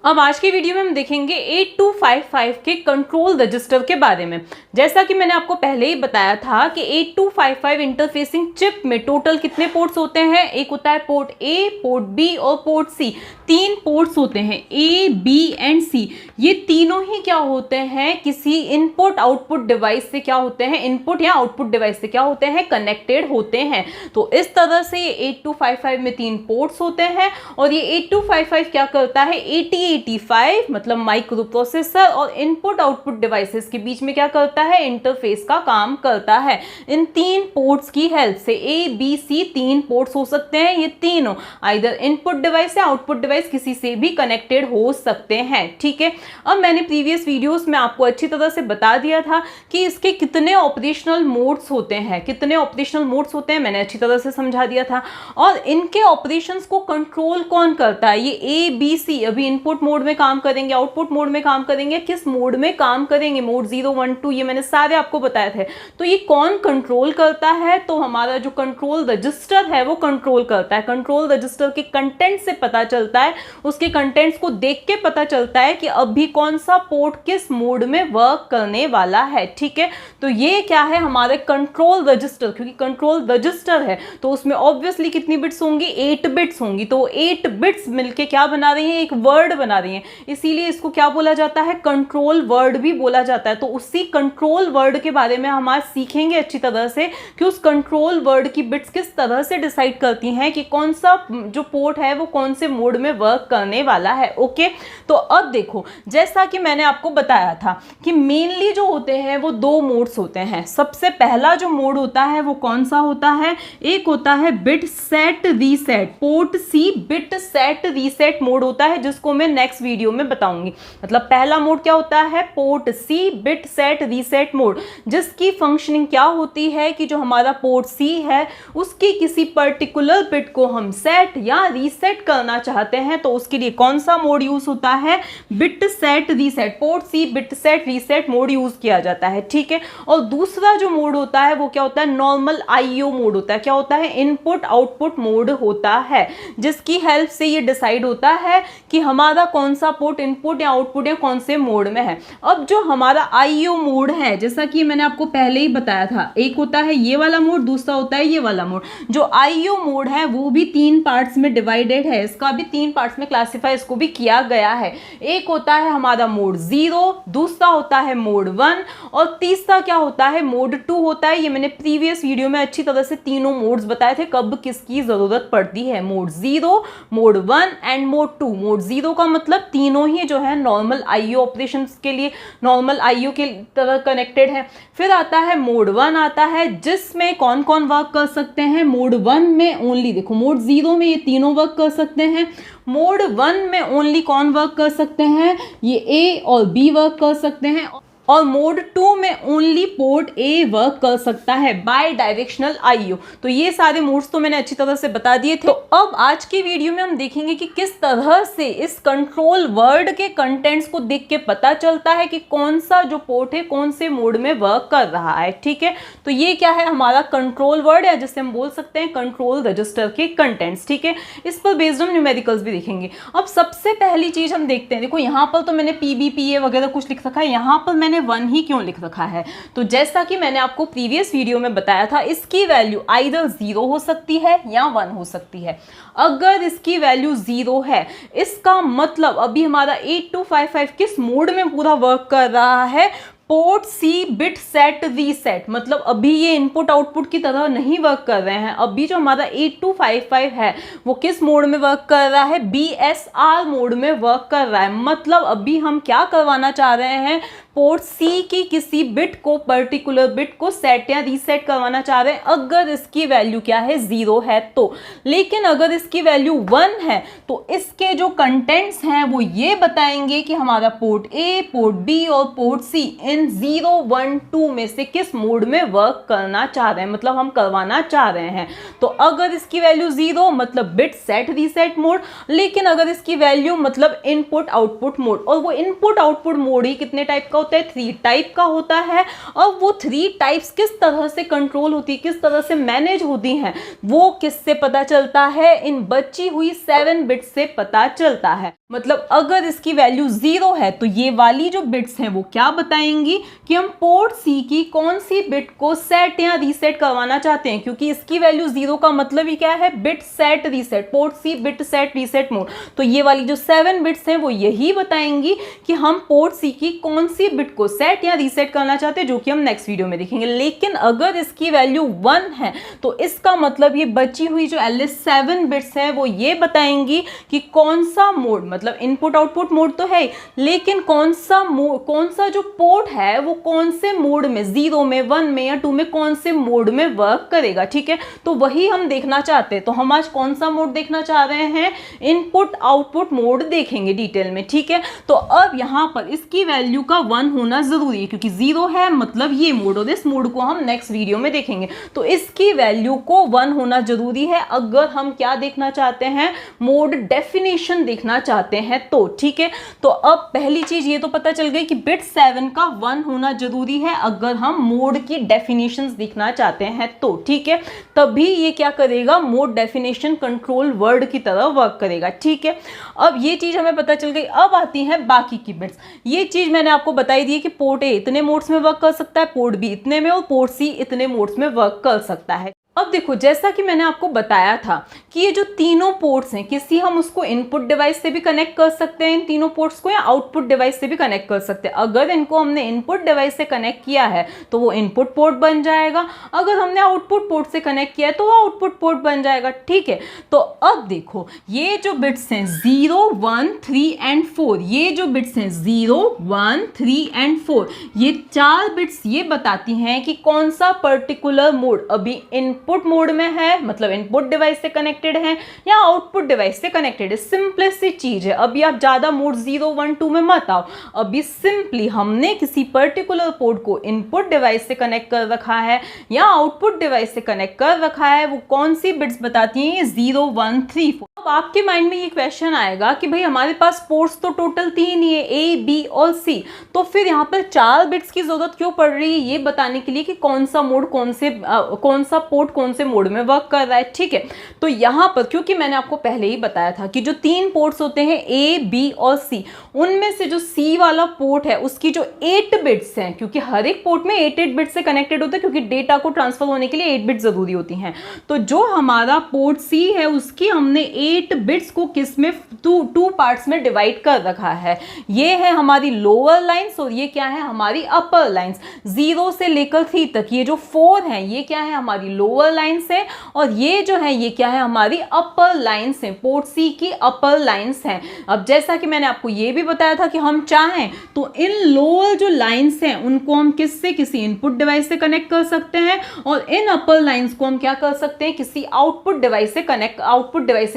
अब आज की वीडियो में हम देखेंगे 8255 के कंट्रोल रजिस्टर के बारे में। जैसा कि मैंने आपको पहले ही बताया था कि 8255 इंटरफेसिंग चिप में टोटल कितने पोर्ट्स होते हैं। एक होता है पोर्ट ए, पोर्ट बी और पोर्ट सी। तीन पोर्ट्स होते हैं ए, बी एंड सी। ये तीनों ही क्या होते हैं, किसी इनपुट आउटपुट डिवाइस से क्या होते हैं, इनपुट या आउटपुट डिवाइस से क्या होते हैं, कनेक्टेड होते हैं। तो इस तरह से ये 8255 में तीन पोर्ट्स होते हैं और ये 8255 क्या करता है, 8085 मतलब माइक्रो प्रोसेसर और इनपुट आउटपुट डिवाइसेस के बीच में क्या करता है, इंटरफेस का काम करता है। इन तीन पोर्ट्स की हेल्प से ए, बी, सी तीन पोर्ट्स हो सकते हैं। ये तीनों आइदर इनपुट डिवाइस या आउटपुट डिवाइस किसी से भी कनेक्टेड हो सकते हैं। ठीक है, अब मैंने प्रीवियस वीडियोस में आपको अच्छी तरह से बता दिया था कि इसके कितने ऑपरेशनल मोड्स होते हैं, कितने ऑपरेशनल मोड्स होते हैं, मैंने अच्छी तरह से समझा दिया था। और इनके ऑपरेशंस को कंट्रोल कौन करता है, ये ए, बी, सी अभी इनपुट मोड में काम करेंगे, आउटपुट मोड में काम करेंगे, किस मोड में काम करेंगे, मोड 0, 1, 2, ये मैंने सारे आपको बताए थे। तो ये कौन कंट्रोल करता है, तो हमारा जो कंट्रोल रजिस्टर है वो कंट्रोल करता है। कंट्रोल रजिस्टर के कंटेंट से पता चलता है, उसके कंटेंट्स को देख के पता चलता है कि अभी कौन सा पोर्ट किस मोड में वर्क करने वाला है। ठीक है, तो ये क्या है, हमारे कंट्रोल रजिस्टर, क्योंकि कंट्रोल रजिस्टर है तो उसमें ऑब्वियसली कितनी बिट्स होंगी, 8 बिट्स होंगी। तो 8 बिट्स मिलके क्या बना रही हैं, एक वर्ड बना रही हैं, इसीलिए इसको क्या बोला जाता है, कंट्रोल वर्ड भी बोला जाता है। तो उसी कंट्रोल वर्ड के बारे में हम आज सीखेंगे अच्छी तरह से कि उस कंट्रोल वर्ड की बिट्स किस तरह से डिसाइड करती हैं कि कौन सा जो पोर्ट है वो कौन से मोड में वर्क करने वाला है। ओके, तो अब देखो, जैसा कि मैंने आपको बताया था कि मेनली जो होते हैं वो दो मोड्स होते हैं। सबसे पहला जो मोड होता है वो कौन सा होता है, एक होता है bit set reset, port C bit set reset mode होता है, जिसको मैं नेक्स्ट वीडियो में बताऊंगी। मतलब पहला मोड क्या होता है, port C bit set reset mode, जिसकी फंक्शनिंग क्या होती है कि जो हमारा पोर्ट सी है उसकी किसी पर्टिकुलर बिट को हम सेट या रीसेट करना चाहते हैं, तो उसके लिए कौन सा मोड यूज होता है, bit set reset, port C bit set reset mode use किया जाता है। ठीक है, और दूसरा जो मोड होता है वो क्या होता है, नॉर्मल आईओ मोड होता है। क्या होता है, इनपुट आउटपुट मोड होता है, जिसकी हेल्प से ये डिसाइड होता है कि हमारा कौन सा पोर्ट इनपुट या आउटपुट या कौन से मोड में है। अब जो हमारा आईओ मोड है, जैसा कि मैंने आपको पहले ही बताया था, एक होता है ये वाला मोड, दूसरा होता है ये वाला मोड। जो आईओ मोड है वो भी तीन पार्ट्स में डिवाइडेड है, इसका भी तीन पार्ट्स में क्लासिफाई इसको भी किया गया है। एक होता है हमारा मोड 0, दूसरा होता है मोड 1 और तीसरा क्या होता है, मोड 2 होता है। ये मैंने प्रीवियस वीडियो में अच्छी तरह से तीनों मोड्स बताए थे, कब किसकी जरूरत पड़ती है, mode 0, mode 1 and mode 2। Mode 0 का मतलब तीनों ही जो है नॉर्मल आईओ ऑपरेशंस के लिए, नॉर्मल आईओ के तरह कनेक्टेड है। फिर आता है मोड 1 आता है, जिसमें कौन कौन वर्क कर सकते हैं, मोड 1 में ओनली, देखो मोड 0 में ये तीनों वर्क कर सकते हैं, मोड 1 में ओनली कौन वर्क कर सकते हैं, ये ए और बी वर्क कर सकते हैं, और मोड 2 में ओनली पोर्ट ए वर्क कर सकता है बाय डायरेक्शनल आईओ। तो ये सारे मोड्स तो मैंने अच्छी तरह से बता दिए थे। तो अब आज की वीडियो में हम देखेंगे कि किस तरह से इस कंट्रोल वर्ड के कंटेंट्स को देख के पता चलता है कि कौन सा जो पोर्ट है कौन से मोड में वर्क कर रहा है। ठीक है, तो ये क्या है, हमारा कंट्रोल वर्ड है, जिसे हम बोल सकते हैं कंट्रोल रजिस्टर के कंटेंट्स। ठीक है, इस पर बेस्ड हम न्यूमेरिकल्स भी देखेंगे। अब सबसे पहली चीज हम देखते हैं, देखो यहाँ पर तो मैंने PBPA वगैरह कुछ लिख रखा है, यहाँ पर मैंने 1 ही क्यों लिख रखा है, तो जैसा कि मैंने आपको प्रीवियस वीडियो में बताया था, इसकी वैल्यू आइदर 0 हो सकती है या 1 हो सकती है। अगर इसकी वैल्यू 0 है, इसका मतलब अभी हमारा 8255 किस मोड में पूरा वर्क कर रहा है, port C bit set reset, मतलब अभी ये इनपुट आउटपुट की तरह नहीं वर्क कर रहे हैं। अभी जो हमारा 8255 है वो किस मोड में वर्क कर रहा है, BSR मोड में वर्क कर रहा है। मतलब अभी हम क्या करवाना चाह रहे हैं, पोर्ट सी की किसी बिट को, पर्टिकुलर बिट को सेट या रीसेट करवाना चाह रहे हैं, अगर इसकी वैल्यू क्या है, 0 है तो। लेकिन अगर इसकी वैल्यू 1 है तो इसके जो कंटेंट्स हैं वो ये बताएंगे कि हमारा पोर्ट ए, पोर्ट बी और पोर्ट सी इन 0, 1, 2 में से किस मोड में वर्क करना चाह रहे हैं, मतलब हम करवाना चाह रहे हैं। तो अगर इसकी वैल्यू 0 मतलब बिट सेट रीसेट मोड, लेकिन अगर इसकी वैल्यू मतलब इनपुट आउटपुट मोड, और वो इनपुट आउटपुट मोड ही कितने टाइप का होता है, 3 टाइप का होता है। अब वो 3 टाइप्स किस तरह से कंट्रोल होती है, किस तरह से मैनेज होती हैं, वो किससे पता चलता है, इन बची हुई 7 बिट्स से पता चलता है। मतलब अगर इसकी वैल्यू 0 है तो ये वाली जो बिट्स हैं वो क्या बताएंगी कि हम पोर्ट सी की कौन सी बिट को सेट या रीसेट करवाना चाहते हैं, क्योंकि इसकी वैल्यू 0 का मतलब ही क्या है, bit set reset, port C bit set reset mode. तो ये वाली जो 7 बिट्स हैं वो यही बताएंगी कि हम पोर्ट सी की कौन सी बिट को सेट या रीसेट करना चाहते हैं, जो कि हम नेक्स्ट वीडियो में देखेंगे। लेकिन अगर इसकी वैल्यू 1 है तो इसका मतलब ये बची हुई जो एटलीस्ट 7 बिट्स हैं वो ये बताएंगी कि कौन सा मोड, मतलब इनपुट आउटपुट मोड तो है, लेकिन कौन सा जो पोर्ट है वो कौन से मोड में, 0 में, 1 में या 2 में, कौन से मोड में वर्क करेगा। ठीक है, तो वही हम देखना चाहते हैं। तो हम आज कौन सा मोड देखना चाह रहे हैं, इनपुट आउटपुट मोड देखेंगे डिटेल में। ठीक है, तो अब यहां पर इसकी वैल्यू का 1 होना जरूरी है, क्योंकि 0 है मतलब ये मोड, और इस मोड को हम नेक्स्ट वीडियो में देखेंगे। तो इसकी वैल्यू को 1 होना जरूरी है अगर हम क्या देखना चाहते हैं, मोड डेफिनेशन देखना चाहते हैं तो। ठीक है, तो अब पहली चीज ये तो पता चल गई कि बिट 7 का 1 होना जरूरी है अगर हम मोड की डेफिनेशंस देखना चाहते हैं तो। ठीक है, तभी ये क्या करेगा, मोड डेफिनेशन कंट्रोल वर्ड की तरह वर्क करेगा। ठीक है, अब ये चीज हमें पता चल गई। अब आती है बाकी की बिट्स। ये चीज मैंने आपको बताई दी है कि पोर्ट ए इतने मोड्स में वर्क कर सकता है, पोर्ट बी इतने में, और पोर्ट सी इतने मोड्स में वर्क कर सकता है। अब देखो, जैसा कि मैंने आपको बताया था कि ये जो तीनों पोर्ट्स हैं, किसी हम उसको इनपुट डिवाइस से भी कनेक्ट कर सकते हैं इन तीनों पोर्ट्स को, या आउटपुट डिवाइस से भी कनेक्ट कर सकते हैं। अगर इनको हमने इनपुट डिवाइस से कनेक्ट किया है तो वो इनपुट पोर्ट बन जाएगा, अगर हमने आउटपुट पोर्ट से कनेक्ट किया है तो वो आउटपुट पोर्ट बन जाएगा। ठीक है, तो अब देखो ये जो बिट्स हैं 0, 1, 3 एंड 4, ये जो बिट्स हैं 0, 1, 3 एंड 4, ये 4 बिट्स ये बताती हैं कि कौन सा पर्टिकुलर मोड अभी इनपुट मोड में है, मतलब इनपुट डिवाइस से कनेक्टेड है, या आउटपुट डिवाइस से कनेक्टेड है। सिंपलेस्ट सी चीज है। अभी आप ज्यादा मोड 0, 1, 2 में मत आओ। अभी सिंपली हमने किसी पर्टिकुलर पोर्ट को इनपुट डिवाइस से कनेक्ट कर रखा है या आउटपुट डिवाइस से कनेक्ट कर रखा है, वो कौन सी बिट्स बताती हैं, ये 0, 1, 3, 4। अब आपके माइंड में ये क्वेश्चन आएगा कि भाई हमारे पास पोर्ट्स तो टोटल 3 ही है, ए, बी और सी, तो फिर यहाँ पर 4 बिट्स की जरूरत क्यों पड़ रही है, ये बताने के लिए कि कौन सा मोड कौन सा पोर्ट कौन से मोड में वर्क कर रहा है। ठीक है, तो यहां पर क्योंकि मैंने आपको पहले ही बताया था कि जो 3 पोर्ट्स होते हैं ए, बी और सी, उनमें से जो सी वाला पोर्ट है उसकी जो 8 बिट्स हैं, क्योंकि हर एक पोर्ट में 8 बिट्स से कनेक्टेड होता है, क्योंकि डेटा को ट्रांसफर होने के लिए 8 बिट्स जरूरी होती हैं। तो जो हमारा पोर्ट सी है उसकी हमने 8 बिट्स को किस में, टू पार्ट्स में डिवाइड कर रखा है। ये है हमारी लोअर लाइंस और ये क्या है, हमारी अपर लाइंस। 0 से लेकर 3 तक ये जो 4 है ये क्या है, हमारी लोअर लाइंस है, और ये जो है ये क्या है, हमारी अपर लाइंस है, पोर्ट सी की अपर लाइंस हैं। अब जैसा कि मैंने आपको ये भी बताया था कि हम चाहें तो इन लोअर जो लाइंस हैं उनको हम किससे, किसी इनपुट डिवाइस से कनेक्ट कर सकते हैं, और इन अपर लाइंस को हम क्या कर सकते हैं, किसी आउटपुट डिवाइस से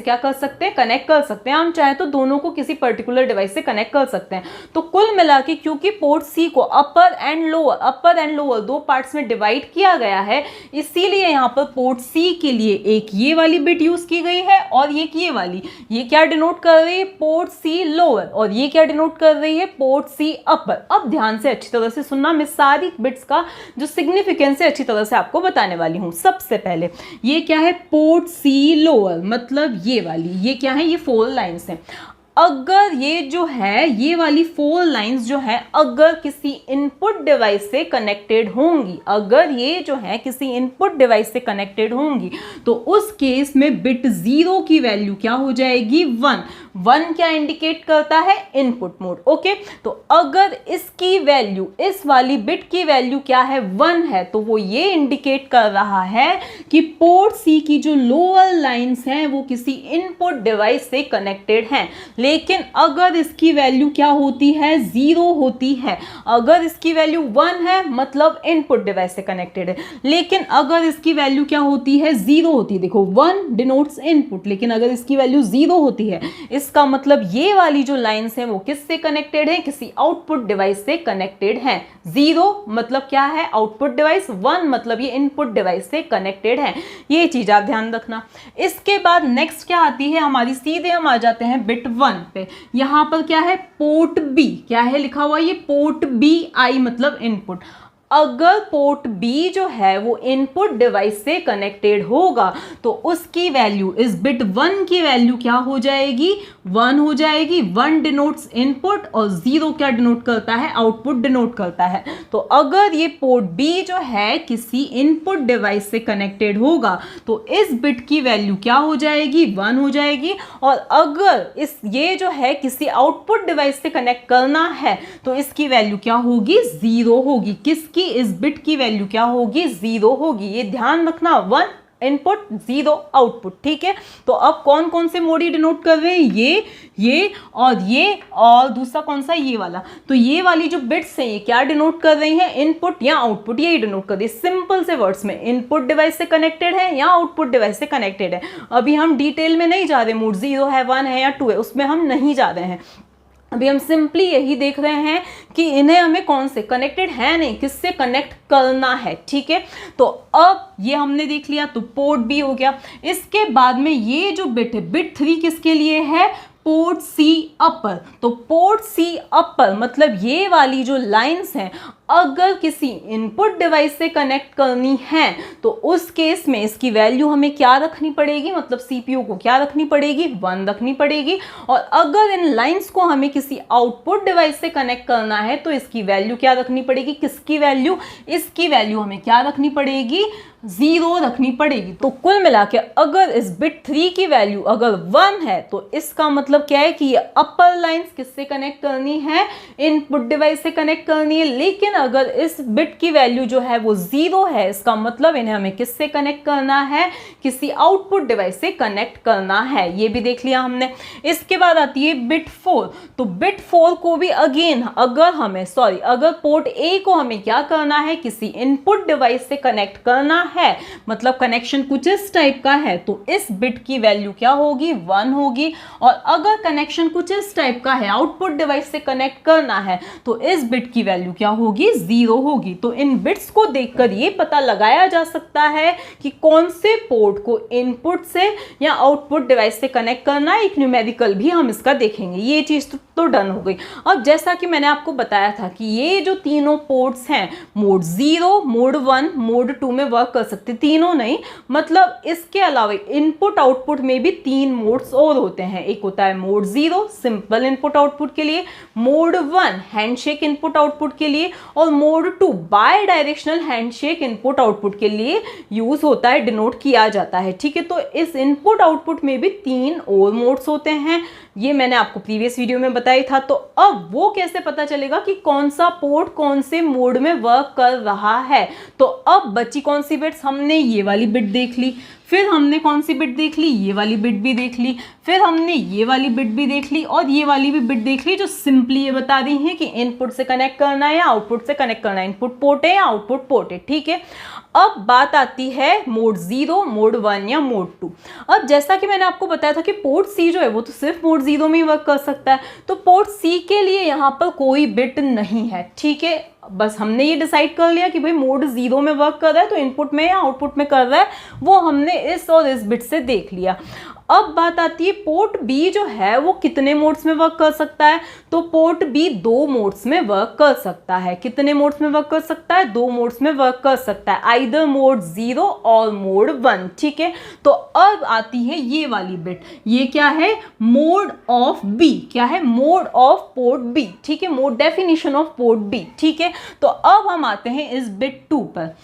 क्या कर सकते हैं, कनेक्ट कर सकते हैं। हम चाहे तो दोनों को किसी पर्टिकुलर डिवाइस से कनेक्ट कर सकते हैं। तो कुल मिला के क्योंकि पोर्ट सी को अपर एंड लोअर 2 पार्ट्स में डिवाइड किया गया है, इसीलिए यहाँ पर पोर्ट सी के लिए एक ये वाली बिट यूज की गई है, और ये वाली, ये क्या डिनोट कर रही है, पोर्ट सी लोअर, और ये क्या डिनोट कर रही है, पोर्ट सी अपर। अब ध्यान से अच्छी तरह से सुनना, मैं सारी बिट्स का जो सिग्निफिकेंस है अच्छी तरह से आपको बताने वाली हूं। सबसे पहले ये क्या है, पोर्ट सी लोअर, मतलब ये वाली, ये क्या है, ये 4 लाइन्स हैं। अगर ये जो है ये वाली 4 लाइंस जो है अगर किसी इनपुट डिवाइस से कनेक्टेड होंगी, अगर ये जो है किसी इनपुट डिवाइस से कनेक्टेड होंगी, तो उस केस में बिट 0 की वैल्यू क्या हो जाएगी, 1। 1 क्या इंडिकेट करता है, इनपुट मोड। ओके, तो अगर इसकी वैल्यू, इस वाली बिट की वैल्यू क्या है, 1 है, तो वो ये इंडिकेट कर रहा है कि पोर्ट सी की जो लोअर लाइंस हैं वो किसी इनपुट डिवाइस से कनेक्टेड हैं। लेकिन अगर इसकी वैल्यू क्या होती है, 0 होती है। अगर इसकी वैल्यू 1 है मतलब इनपुट डिवाइस से कनेक्टेड है। लेकिन अगर इसकी वैल्यू क्या होती है, 0 होती है। देखो 1 डिनोट्स इनपुट, लेकिन अगर इसकी वैल्यू 0 होती है, इसका मतलब ये वाली जो लाइंस हैं वो किससे कनेक्टेड है, किसी आउटपुट डिवाइस से कनेक्टेड है। 0 मतलब क्या है, आउटपुट डिवाइस, 1 मतलब ये इनपुट डिवाइस से कनेक्टेड है। ये चीज आप ध्यान रखना। इसके बाद नेक्स्ट क्या आती है हमारी, सीधे हम आ जाते हैं बिट 1। 1 पे। यहाँ पर क्या है, पोर्ट बी, क्या है लिखा हुआ, ये पोर्ट बी आई मतलब इनपुट। अगर पोर्ट बी जो है वो इनपुट डिवाइस से कनेक्टेड होगा तो उसकी वैल्यू, इस बिट 1 की वैल्यू क्या हो जाएगी, 1 हो जाएगी। 1 डिनोट्स इनपुट और 0 क्या डिनोट करता है, आउटपुट डिनोट करता है। तो अगर ये पोर्ट बी जो है किसी इनपुट डिवाइस से कनेक्टेड होगा तो इस बिट की वैल्यू क्या हो जाएगी, 1 हो जाएगी। और अगर ये जो है किसी आउटपुट डिवाइस से कनेक्ट करना है तो इसकी वैल्यू क्या होगी, 0 होगी। किसकी, इस बिट की वैल्यू क्या होगी, 0 होगी। ये ध्यान रखना, 1 इनपुट 0 आउटपुट, ठीक है। तो अब कौन कौन से मोड डिनोट कर रहे हैं, ये और दूसरा कौन सा, ये वाला। तो ये वाली जो बिट्स हैं ये क्या डिनोट कर रही हैं, इनपुट या आउटपुट, यही डिनोट कर रही है। सिंपल से वर्ड्स में, इनपुट डिवाइस से कनेक्टेड है या आउटपुट डिवाइस से कनेक्टेड है। अभी हम डिटेल में नहीं जा रहे, मोड 0 है, 1 है या 2 है, उसमें हम नहीं जा रहे हैं। अभी हम सिंपली यही देख रहे हैं कि इन्हें हमें कौन से कनेक्टेड है, नहीं किससे कनेक्ट करना है, ठीक है। तो अब ये हमने देख लिया, तो पोर्ट बी हो गया। इसके बाद में ये जो बिट है, बिट 3 किसके लिए है, पोर्ट सी अपर। तो पोर्ट सी अपर मतलब ये वाली जो लाइंस हैं अगर किसी इनपुट डिवाइस से कनेक्ट करनी है तो उस केस में इसकी वैल्यू हमें क्या रखनी पड़ेगी, मतलब सीपीयू को क्या रखनी पड़ेगी, 1 रखनी पड़ेगी। और अगर इन लाइंस को हमें किसी आउटपुट डिवाइस से कनेक्ट करना है तो इसकी वैल्यू क्या रखनी पड़ेगी, किसकी वैल्यू, इसकी वैल्यू हमें क्या रखनी पड़ेगी, 0 रखनी पड़ेगी। तो कुल मिला के अगर इस बिट 3 की वैल्यू अगर 1 है तो इसका मतलब क्या है कि ये अपर लाइंस किससे कनेक्ट करनी है, इनपुट डिवाइस से कनेक्ट करनी है। लेकिन अगर इस बिट की वैल्यू जो है वो 0 है, इसका मतलब इन्हें हमें किससे कनेक्ट करना है, किसी आउटपुट डिवाइस से कनेक्ट करना है। ये भी देख लिया हमने। इसके बाद आती है बिट 4। तो बिट 4 को भी अगेन अगर पोर्ट ए को हमें क्या करना है, किसी इनपुट डिवाइस से कनेक्ट करना है, मतलब कनेक्शन कुछ इस टाइप का है, तो इस बिट की वैल्यू क्या होगी, 1 होगी। और अगर कनेक्शन कुछ इस टाइप का है, आउटपुट डिवाइस से कनेक्ट करना है, तो इस बिट की वैल्यू क्या होगी, 0 होगी। तो इन बिट्स को देखकर ये पता लगाया जा सकता है कि कौन से पोर्ट को इनपुट से या आउटपुट डिवाइस से कनेक्ट करना है। एक न्यूमेरिकल भी हम इसका देखेंगे। ये चीज तो डन हो गई। अब जैसा कि मैंने आपको बताया था कि ये जो तीनों पोर्ट्स हैं, मोड 0, मोड 1, मोड 2 में वर्क कर सकते, तीनों नहीं, मतलब इसके अलावा इनपुट आउटपुट में भी 3 मोड्स और होते हैं। एक होता है मोड 0 सिंपल इनपुट आउटपुट के लिए, मोड 1 हैंडशेक इनपुट आउटपुट के लिए, और mode 2 bidirectional handshake input output के लिए यूज होता है, डिनोट किया जाता है, ठीक है। तो इस इनपुट आउटपुट में भी 3 और मोड्स होते हैं, ये मैंने आपको प्रीवियस वीडियो में बताया था। तो अब वो कैसे पता चलेगा कि कौन सा पोर्ट कौन से मोड में वर्क कर रहा है। तो अब बची कौन सी बिट्स, हमने ये वाली बिट देख ली, फिर हमने कौन सी बिट देख ली, ये वाली बिट भी देख ली, फिर हमने ये वाली बिट भी देख ली और ये वाली भी बिट देख ली, जो सिंपली ये बता रही है कि इनपुट से कनेक्ट करना है या आउटपुट से कनेक्ट करना है, इनपुट पोर्ट है या आउटपुट पोर्ट है, ठीक है। अब बात आती है मोड 0, मोड 1 या मोड 2। अब जैसा कि मैंने आपको बताया था कि पोर्ट सी जो है वो तो सिर्फ मोड 0 में ही वर्क कर सकता है, तो पोर्ट सी के लिए यहाँ पर कोई बिट नहीं है, ठीक है। बस हमने ये डिसाइड कर लिया कि भाई मोड 0 में वर्क कर रहा है तो इनपुट में या आउटपुट में कर रहा है, वो हमने इस और इस बिट से देख लिया। अब बात आती है पोर्ट बी जो है वो कितने मोड्स में वर्क कर सकता है, तो पोर्ट बी 2 मोड्स में वर्क कर सकता है। कितने मोड्स में वर्क कर सकता है, 2 मोड्स में वर्क कर सकता है, आइदर मोड 0 और मोड 1, ठीक है। तो अब आती है ये वाली बिट, ये क्या है, मोड ऑफ बी, क्या है, मोड ऑफ पोर्ट बी, ठीक है, mode definition of port B, ठीक है। तो अब हम आते हैं इस बिट 2 पर।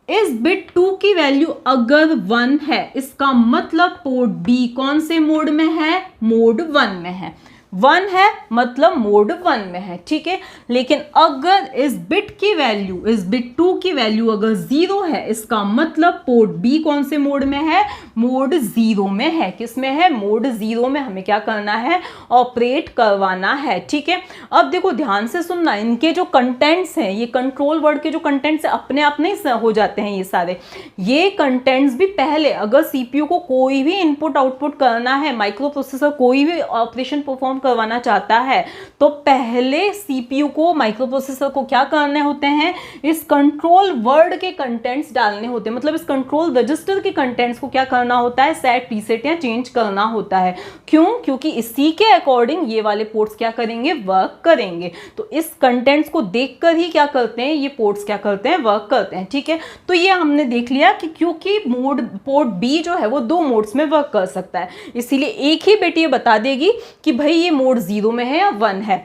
इस बिट 2 की वैल्यू अगर 1 है, इसका मतलब पोर्ट बी कौन से मोड में है, मोड 1 में है। 1 है मतलब मोड 1 में है, ठीक है। लेकिन अगर इस बिट की वैल्यू, इस बिट 2 की वैल्यू अगर 0 है, इसका मतलब पोर्ट बी कौन से मोड में है, मोड 0 में है। किस में है, मोड 0 में हमें क्या करना है, ऑपरेट करवाना है, ठीक है। अब देखो ध्यान से सुनना, इनके जो कंटेंट्स हैं, ये कंट्रोल वर्ड के जो कंटेंट्स अपने आप नहीं हो जाते हैं, ये सारे ये कंटेंट्स भी पहले अगर सीपीयू को कोई भी इनपुट आउटपुट करना है, माइक्रो प्रोसेसर कोई भी ऑपरेशन परफॉर्म करवाना चाहता है तो पहले सीपीयू को, माइक्रो प्रोसेसर को क्या करने होते हैं, इस कंट्रोल वर्ड के कंटेंट्स डालने होते हैं, मतलब इस कंट्रोल रजिस्टर के कंटेंट्स को क्या करना होता है, सेट रीसेट या चेंज करना होता है। क्यों? क्योंकि इसी के अकॉर्डिंग ये वाले पोर्ट्स क्या करेंगे, वर्क करेंगे। तो इस कंटेंट्स को देखकर ही क्या करते हैं, ये पोर्ट्स क्या करते हैं, वर्क करते हैं। ठीक है, तो ये हमने देख लिया कि क्योंकि पोर्ट बी जो है वो 2 मोड्स में वर्क कर सकता है, इसीलिए एक ही बिट ये बता देगी कि भाई ये मोड 0 में है या 1 है।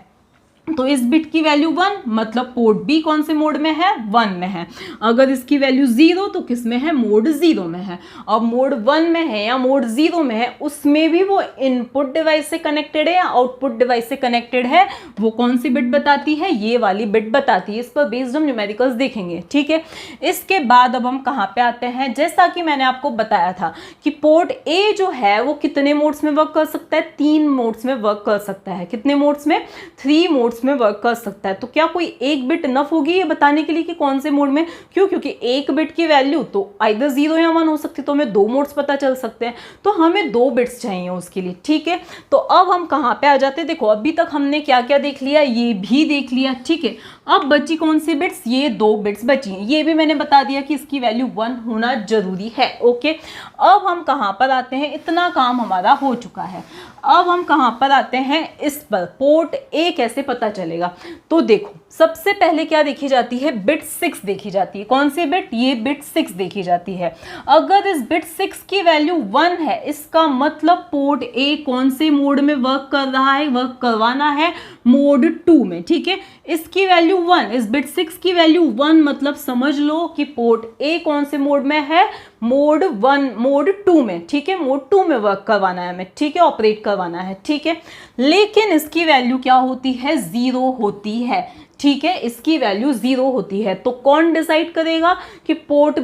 तो इस बिट की वैल्यू 1, मतलब पोर्ट बी कौन से मोड में है, 1 में है। अगर इसकी वैल्यू 0 तो किस में है, मोड 0 में है। अब मोड 1 में है या मोड 0 में है, उसमें भी वो इनपुट डिवाइस से कनेक्टेड है या आउटपुट डिवाइस से कनेक्टेड है, वो कौन सी बिट बताती है, ये वाली बिट बताती है। इस पर बेस्ड हम न्यूमेरिकल्स देखेंगे। ठीक है, इसके बाद अब हम कहाँ पे आते हैं, जैसा कि मैंने आपको बताया था कि पोर्ट ए जो है वो कितने मोड्स में वर्क कर सकता है, 3 मोड्स में वर्क कर सकता है। कितने मोड्स में, 3 मोड्स में वर्क कर सकता है। तो क्या कोई एक बिट इनफ होगी ये बताने के लिए कि कौन से मोड में, क्यों, क्योंकि एक बिट की वैल्यू तो आइदर 0 या 1 हो सकती है, तो हमें 2 मोड्स पता चल सकते हैं, तो हमें 2 बिट्स चाहिए उसके लिए। ठीक है, तो अब हम कहाँ पे आ जाते हैं, देखो अभी तक हमने क्या क्या देख लिया, ये भी देख लिया। ठीक है, अब बची कौन सी बिट्स, ये 2 बिट्स बची हैं, ये भी मैंने बता दिया कि इसकी वैल्यू 1 होना जरूरी है। ओके, अब हम कहाँ पर आते हैं, इतना काम हमारा हो चुका है। अब हम कहाँ पर आते हैं, इस पर पोर्ट ए कैसे पता चलेगा। तो देखो सबसे पहले क्या देखी जाती है, बिट 6 देखी जाती है। कौन सी बिट, ये बिट 6 देखी जाती है। अगर इस बिट 6 की वैल्यू 1 है, इसका मतलब पोर्ट ए कौन से मोड में वर्क कर रहा है, वर्क करवाना है मोड 2 में। ठीक है, इसकी वैल्यू 1, इस बिट 6 की वैल्यू 1, मतलब समझ लो कि पोर्ट ए कौन से मोड में है, मोड 1, मोड 2 में। ठीक है, मोड 2 में वर्क करवाना है हमें। ठीक है, ऑपरेट करवाना है। ठीक है, लेकिन इसकी वैल्यू क्या होती है, 0 होती है। ठीक है, इसकी वैल्यू 0 होती है। तो कौन डिसाइड करेगा कि पोर्ट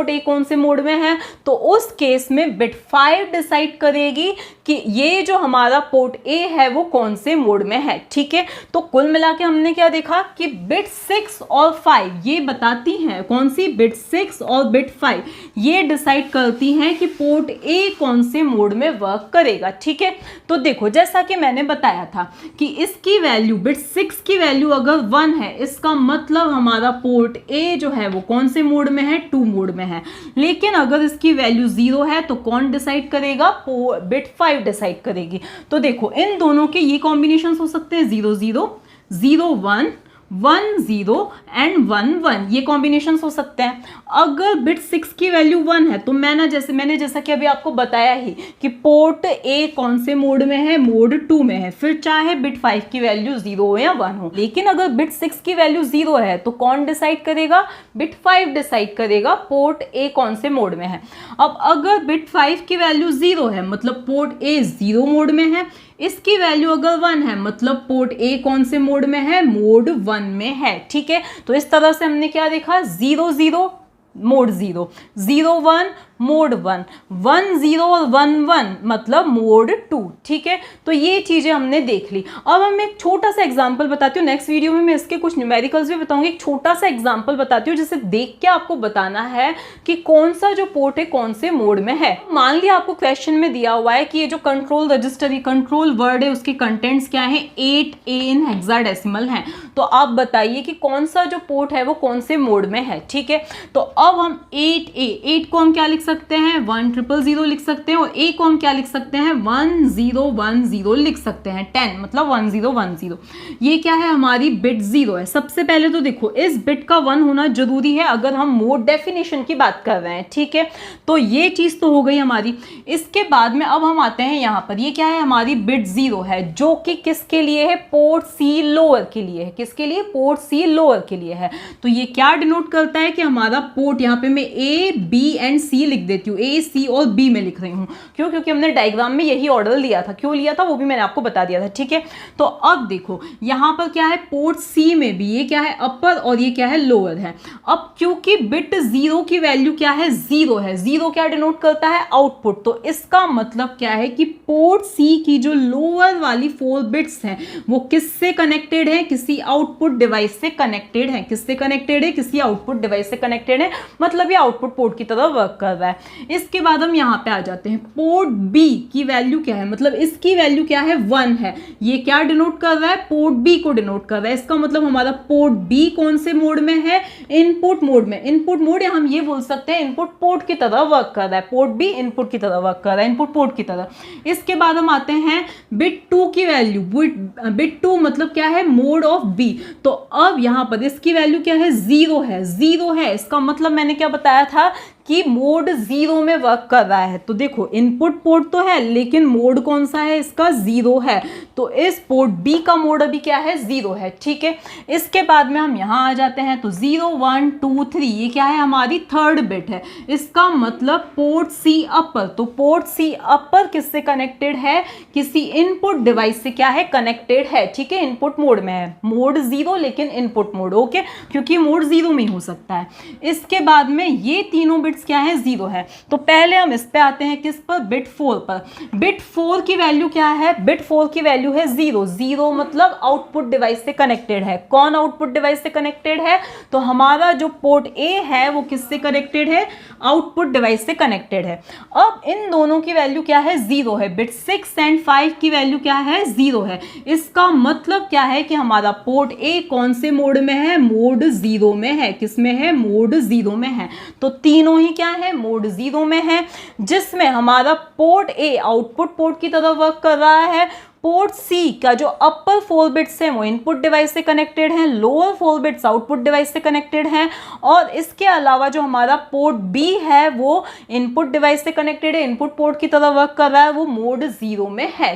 ए कौन से मोड में है, तो उस केस में बिट 5 डिसाइड करेगी कि ये जो हमारा पोर्ट ए है वो कौन से मोड में है। ठीक है, तो कुल मिला के हमने क्या देखा कि बिट 6 और 5 ये बताती हैं, कौन सी, बिट 6 और बिट 5 ये डिसाइड करती हैं कि पोर्ट ए कौन से मोड में वर्क करेगा। ठीक है, तो देखो जैसा कि मैंने बताया था कि इसकी वैल्यू, बिट 6 की वैल्यू अगर 1 है, इसका मतलब हमारा पोर्ट ए जो है वो कौन से मोड में है, 2 मोड में है। लेकिन अगर इसकी वैल्यू 0 है तो कौन डिसाइड करेगा, बिट 5 डिसाइड करेगी। तो देखो इन दोनों के ये कॉम्बिनेशन हो सकते हैं, 0 0 0 1 1 0 एंड 1 1, ये कॉम्बिनेशन हो सकते हैं। अगर बिट 6 की वैल्यू 1 है तो मैंने जैसा कि अभी आपको बताया ही कि पोर्ट ए कौन से मोड में है, मोड 2 में है, फिर चाहे बिट 5 की वैल्यू 0 हो या 1 हो। लेकिन अगर बिट 6 की वैल्यू 0 है तो कौन डिसाइड करेगा, बिट 5 डिसाइड करेगा पोर्ट ए कौन से मोड में है। अब अगर बिट 5 की वैल्यू 0 है, मतलब पोर्ट ए 0 मोड में है, इसकी वैल्यू अगर 1 है, मतलब पोर्ट ए कौन से मोड में है, मोड 1 में है। ठीक है, तो इस तरह से हमने क्या देखा, 0 0 मोड 0, 0 1 मोड 1, 1 0 और 1 1 मतलब मोड 2। ठीक है, तो ये चीजें हमने देख ली। अब हम एक छोटा सा एग्जांपल बताती हूँ, नेक्स्ट वीडियो में मैं इसके कुछ न्यूमेरिकल्स भी बताऊंगी। एक छोटा सा एग्जांपल बताती हूँ जिसे देख के आपको बताना है कि कौन सा जो पोर्ट है कौन से मोड में है। मान लिया आपको क्वेश्चन में दिया हुआ है कि ये जो कंट्रोल रजिस्टर, ये कंट्रोल वर्ड है, उसके कंटेंट्स क्या है, 8A इन हेक्साडेसिमल हैं। तो आप बताइए कि कौन सा जो पोर्ट है वो कौन से मोड में है। ठीक है, तो अब हम 8 को हम क्या लिख सकते हैं, 1000 लिख सकते हैं, और ए को हम क्या लिख सकते हैं, 1010 लिख सकते हैं। 10 मतलब 1010, ये क्या है, हमारी बिट 0 है। सबसे पहले तो देखो इस बिट का 1 होना जरूरी है अगर हम मोड डेफिनेशन की बात कर रहे हैं। ठीक है, तो ये चीज तो हो गई हमारी। इसके बाद में अब हम आते हैं यहाँ पर, ये क्या है, हमारी बिट 0 है, जो कि किसके लिए है, पोर्ट सी लोअर के लिए है। किसके लिए, पोर्ट सी लोअर के लिए है। तो ये क्या डिनोट करता है कि हमारा पोर्ट, यहाँ पे मैं ए बी एंड सी लिख देती हूँ, ए सी और बी में लिख रही हूँ। क्यों, क्योंकि हमने डायग्राम में यही ऑर्डर लिया था। क्यों लिया था वो भी मैंने आपको बता दिया था। ठीक है, तो अब देखो यहाँ पर क्या है, पोर्ट सी में भी ये क्या है, अपर और ये क्या है, लोअर है। अब क्योंकि बिट 0 की वैल्यू क्या है, 0 है, 0 क्या डिनोट करता है, आउटपुट। तो इसका मतलब क्या है कि पोर्ट सी की जो लोअर वाली 4 बिट्स हैं वो किससे कनेक्टेड है, किसी आउटपुट डिवाइस से कनेक्टेड है। किससे कनेक्टेड है, किसी आउटपुट डिवाइस से कनेक्टेड है, मतलब ये आउटपुट पोर्ट की तरह वर्क कर रहा रहा है। इसके बाद हम यहाँ पे आ जाते हैं, पोर्ट बी की वैल्यू क्या है, मतलब इसकी वैल्यू क्या है 1 है। ये क्या डिनोट कर रहा है, पोर्ट बी को डिनोट कर रहा है। इसका मतलब हमारा पोर्ट बी कौन से मोड में है, इनपुट मोड में। इनपुट मोड या हम ये बोल सकते हैं इनपुट पोर्ट की तरह वर्क कर रहा है, पोर्ट बी इनपुट की तरह वर्क कर रहा है, इनपुट पोर्ट की तरह। इसके बाद हम आते हैं बिट 2 की वैल्यू, बिट 2 मतलब क्या है, मोड ऑफ बी। तो अब यहां पर इसकी वैल्यू क्या है, 0 है, 0 है। इसका मतलब मैंने क्या बताया था कि मोड 0 में वर्क कर रहा है। तो देखो इनपुट पोर्ट तो है लेकिन मोड कौन सा है, इसका 0 है। तो इस पोर्ट बी का मोड अभी क्या है, 0 है, ठीक है। इसके बाद में हम यहां आ जाते हैं, तो 0 1 2 3 ये क्या है, हमारी थर्ड बिट है। इसका मतलब पोर्ट सी अपर। तो पोर्ट सी अपर किससे कनेक्टेड है, किसी इनपुट डिवाइस से क्या है, कनेक्टेड है, ठीक है। इनपुट मोड में है, मोड 0 लेकिन इनपुट मोड, ओके, क्योंकि मोड 0 में ही हो सकता है। इसके बाद में ये तीनों क्या है, 0 है। तो पहले हम इस पे आते हैं, किस पर, बिट 4 पर। बिट 4 की वैल्यू क्या है, बिट 4 की वैल्यू है 0। 0 मतलब आउटपुट डिवाइस से कनेक्टेड है। कौन आउटपुट डिवाइस से कनेक्टेड है, तो हमारा जो पोर्ट ए है वो किससे कनेक्टेड है, आउटपुट डिवाइस से कनेक्टेड है। अब इन दोनों की वैल्यू क्या है, 0 है। बिट 6 एंड 5 की वैल्यू क्या है, 0 है। इसका मतलब क्या है कि हमारा पोर्ट ए कौन से मोड में है, मोड 0 में है। किस में है, मोड 0 में है। तो तीनों ही क्या है, मोड 0 में है, जिसमें हमारा पोर्ट ए आउटपुट पोर्ट की तरह वर्क कर रहा है। पोर्ट सी का जो अपर 4 बिट्स हैं वो इनपुट डिवाइस से कनेक्टेड हैं, लोअर 4 बिट्स आउटपुट डिवाइस से कनेक्टेड हैं। और इसके अलावा जो हमारा पोर्ट बी है वो इनपुट डिवाइस से कनेक्टेड है, इनपुट पोर्ट की तरह वर्क कर रहा है, वो मोड 0 में है।